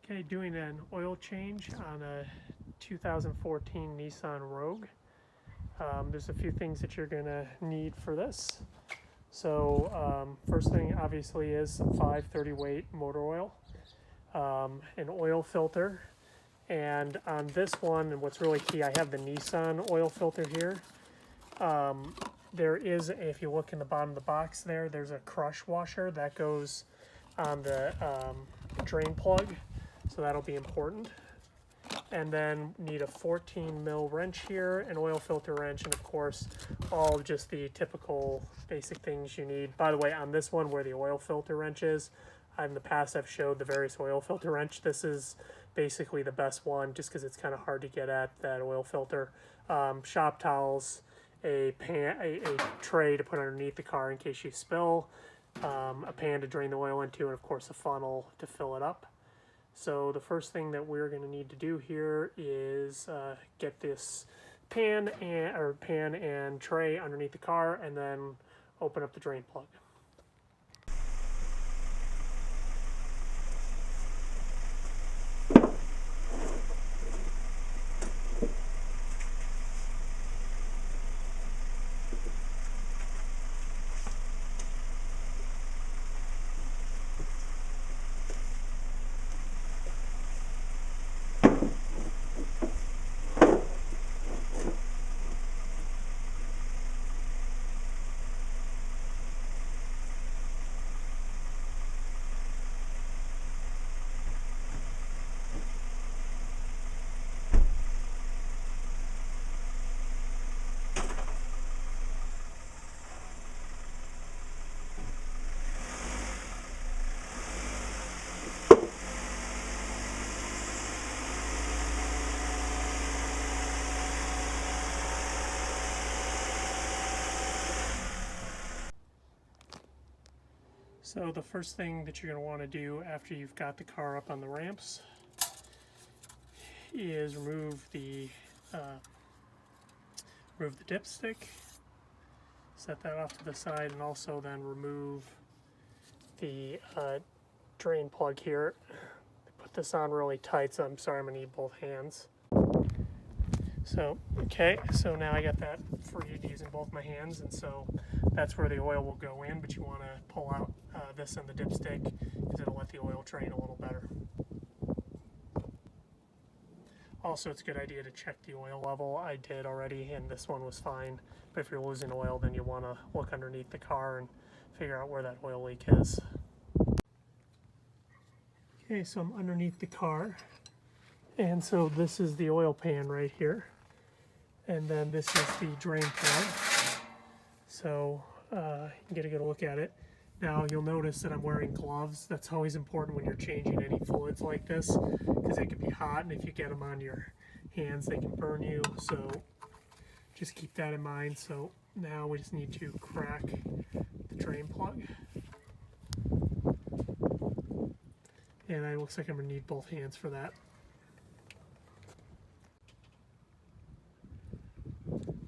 Okay, doing an oil change on a 2014 Nissan Rogue. There's a few things that you're going to need for this. So first thing obviously is some 530 weight motor oil, an oil filter, and on this one, and what's really key, I have the Nissan oil filter here. There is, if you look in the bottom of the box there, there's a crush washer that goes on the drain plug, so that'll be important. And then need a 14 mil wrench here, an oil filter wrench, and of course all just the typical basic things you need. By the way, on this one where the oil filter wrench is, in the past I've showed the various oil filter wrench. This is basically the best one just because it's kind of hard to get at, that oil filter. Shop towels, a tray to put underneath the car in case you spill, a pan to drain the oil into, and of course a funnel to fill it up. So the first thing that we're going to need to do here is get this pan and tray underneath the car, and then open up the drain plug. So the first thing that you're going to want to do after you've got the car up on the ramps is remove the dipstick, set that off to the side, and also then remove the drain plug here. Put this on really tight, so I'm sorry, I'm going to need both hands. So, okay, so now I got that freed using both my hands, and so that's where the oil will go in, but you want to pull out this and the dipstick because it'll let the oil drain a little better. Also, it's a good idea to check the oil level. I did already, and this one was fine, but if you're losing oil, then you want to look underneath the car and figure out where that oil leak is. Okay, so I'm underneath the car, and so this is the oil pan right here. And then this is the drain plug. So you can get a good look at it. Now you'll notice that I'm wearing gloves. That's always important when you're changing any fluids like this, because they can be hot, and if you get them on your hands, they can burn you. So just keep that in mind. So now we just need to crack the drain plug. And it looks like I'm gonna need both hands for that.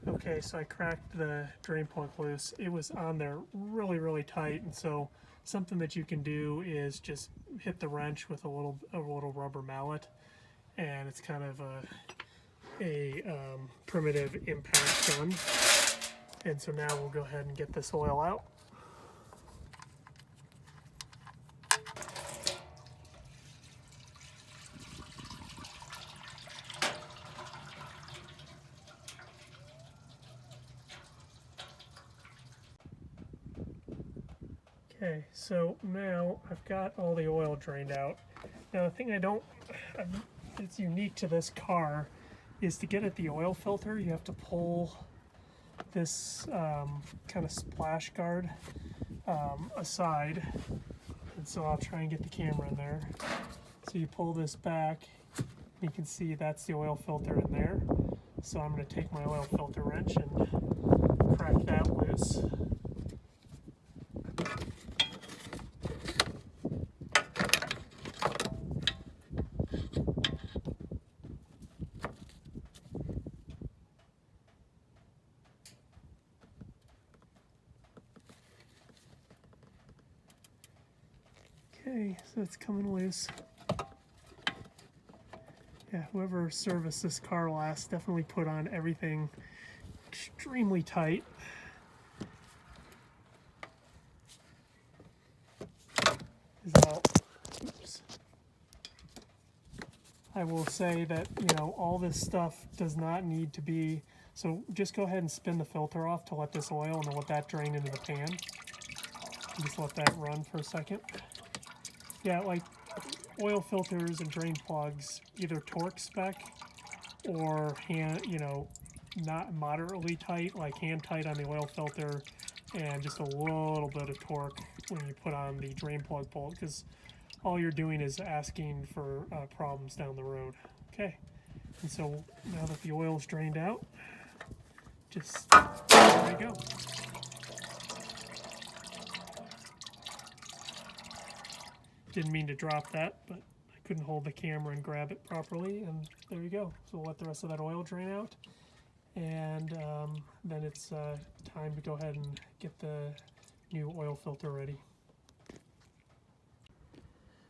Okay, so I cracked the drain plug loose. It was on there really tight, and so something that you can do is just hit the wrench with a little rubber mallet, and it's kind of a primitive impact gun. And so now we'll go ahead and get this oil out. Okay, so now I've got all the oil drained out. Now the thing it's unique to this car is to get at the oil filter, you have to pull this kind of splash guard aside. And so I'll try and get the camera in there. So you pull this back, you can see that's the oil filter in there. So I'm going to take my oil filter wrench and crack that loose. Okay, so it's coming loose. Yeah, whoever serviced this car last definitely put on everything extremely tight. Oops. I will say that, you know, all this stuff does not need to be, so just go ahead and spin the filter off to let this oil, and then let that drain into the pan. And just let that run for a second. Yeah, like oil filters and drain plugs, either torque spec or hand, you know, not moderately tight, like hand tight on the oil filter, and just a little bit of torque when you put on the drain plug bolt, because all you're doing is asking for problems down the road. Okay, and so now that the oil's drained out, just there you go. Didn't mean to drop that, but I couldn't hold the camera and grab it properly, and there you go. So we'll let the rest of that oil drain out, and then it's time to go ahead and get the new oil filter ready.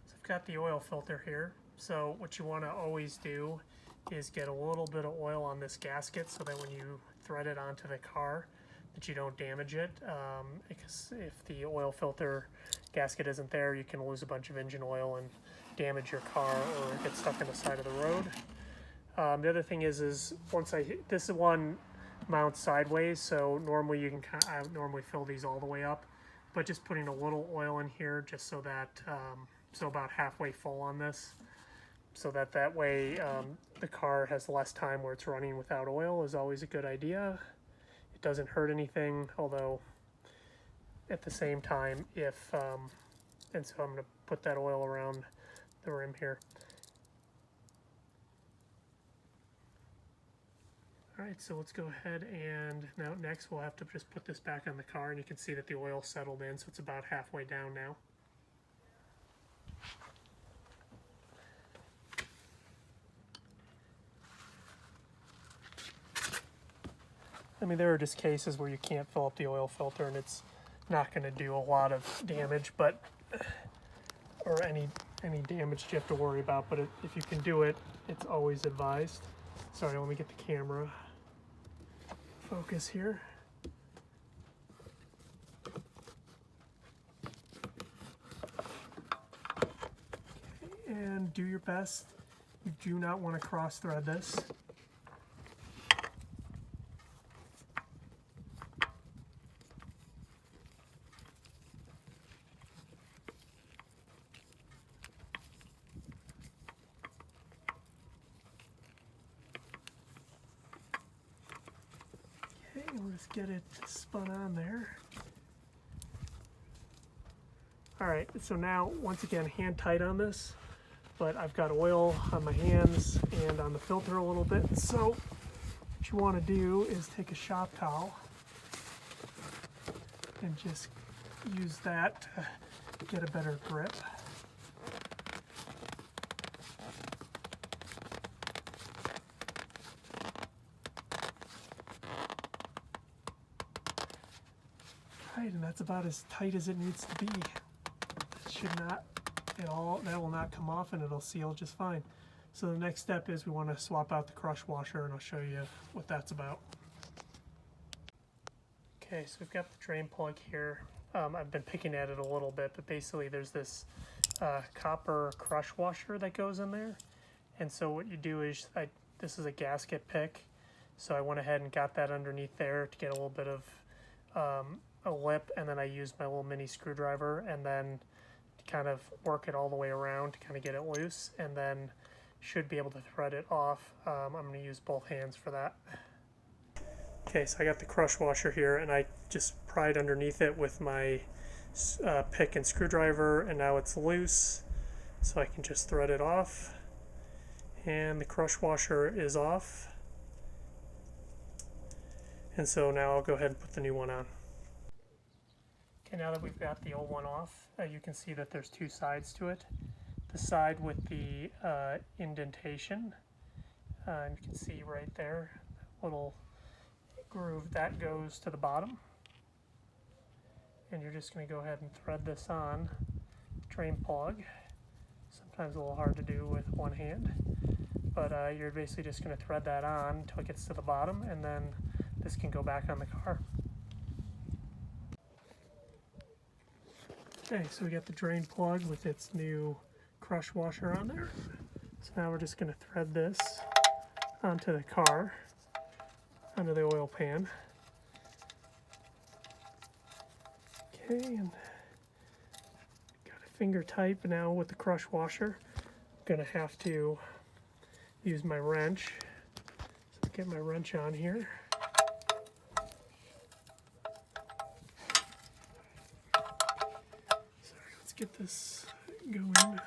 So I've got the oil filter here. So what you want to always do is get a little bit of oil on this gasket so that when you thread it onto the car that you don't damage it, because if the oil filter gasket isn't there, you can lose a bunch of engine oil and damage your car or get stuck in the side of the road. The other thing is once I hit this one mounts sideways, so normally you can I normally fill these all the way up, but just putting a little oil in here just so that so about halfway full on this, so that way the car has less time where it's running without oil is always a good idea. It doesn't hurt anything, although at the same time, if and so I'm going to put that oil around the rim here. Alright, so let's go ahead, and now next we'll have to just put this back on the car, and you can see that the oil settled in, so it's about halfway down now. I mean, there are just cases where you can't fill up the oil filter and it's not going to do a lot of damage, but or any damage you have to worry about, but if you can do it, it's always advised. Sorry, let me get the camera focus here. Okay, and do your best. You do not want to cross thread this. Let's get it spun on there. Alright, so now once again hand tight on this, but I've got oil on my hands and on the filter a little bit, so what you want to do is take a shop towel and just use that to get a better grip. And that's about as tight as it needs to be. It should not at all, that will not come off, and it'll seal just fine. So the next step is we want to swap out the crush washer, and I'll show you what that's about. Okay, so we've got the drain plug here. I've been picking at it a little bit, but basically there's this copper crush washer that goes in there. And so what you do is, this is a gasket pick, so I went ahead and got that underneath there to get a little bit of a lip, and then I used my little mini screwdriver and then kind of work it all the way around to kind of get it loose, and then should be able to thread it off. I'm going to use both hands for that. Okay, so I got the crush washer here, and I just pried underneath it with my pick and screwdriver, and now it's loose, so I can just thread it off, and the crush washer is off. And so now I'll go ahead and put the new one on. Okay, now that we've got the old one off, you can see that there's two sides to it. The side with the indentation, and you can see right there, little groove, that goes to the bottom. And you're just going to go ahead and thread this on, drain plug. Sometimes a little hard to do with one hand. but you're basically just going to thread that on until it gets to the bottom, and then this can go back on the car. Okay, so we got the drain plug with its new crush washer on there. So now we're just going to thread this onto the car, onto the oil pan. Okay, and got a finger tight, but now with the crush washer, I'm going to have to use my wrench. So get my wrench on here. Sorry, let's get this going.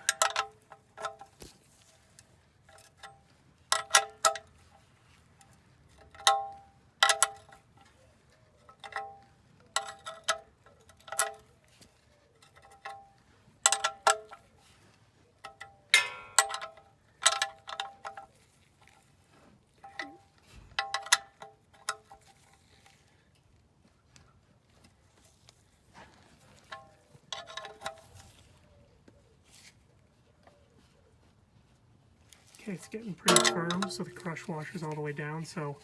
Okay, it's getting pretty firm, so the crush washer's all the way down. So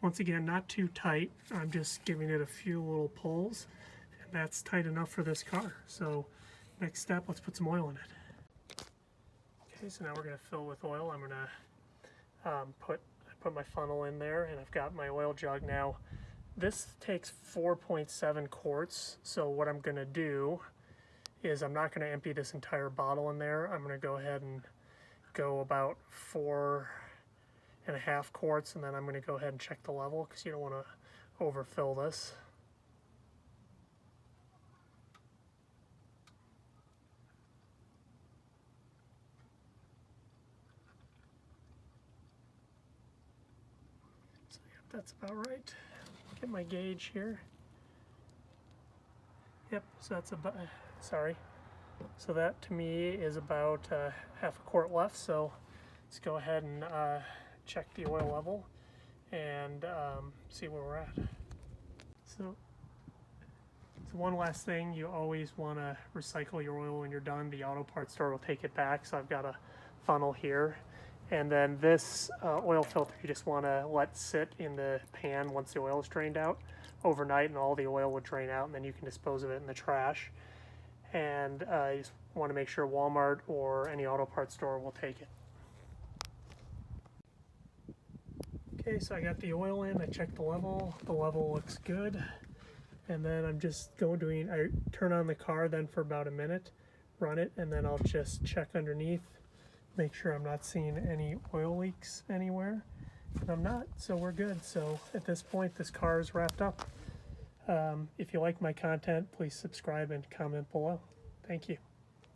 once again, not too tight. I'm just giving it a few little pulls, and that's tight enough for this car. So next step, let's put some oil in it. Okay, so now we're going to fill with oil. I'm going to put my funnel in there, and I've got my oil jug now. This takes 4.7 quarts, so what I'm going to do is I'm not going to empty this entire bottle in there. I'm going to go ahead and go about 4.5 quarts, and then I'm going to go ahead and check the level because you don't want to overfill this. So yep, that's about right. Get my gauge here. Yep, so that's about, sorry. So that to me is about half a quart left, so let's go ahead and check the oil level and see where we're at. So one last thing, you always want to recycle your oil when you're done. The auto parts store will take it back, so I've got a funnel here. And then this oil filter you just want to let sit in the pan once the oil is drained out overnight, and all the oil will drain out, and then you can dispose of it in the trash. And you just want to make sure Walmart or any auto parts store will take it. Okay, so I got the oil in, I checked the level looks good. And then I'm just I turn on the car then for about a minute, run it, and then I'll just check underneath, make sure I'm not seeing any oil leaks anywhere. And I'm not, so we're good. So at this point, this car is wrapped up. If you like my content, please subscribe and comment below. Thank you.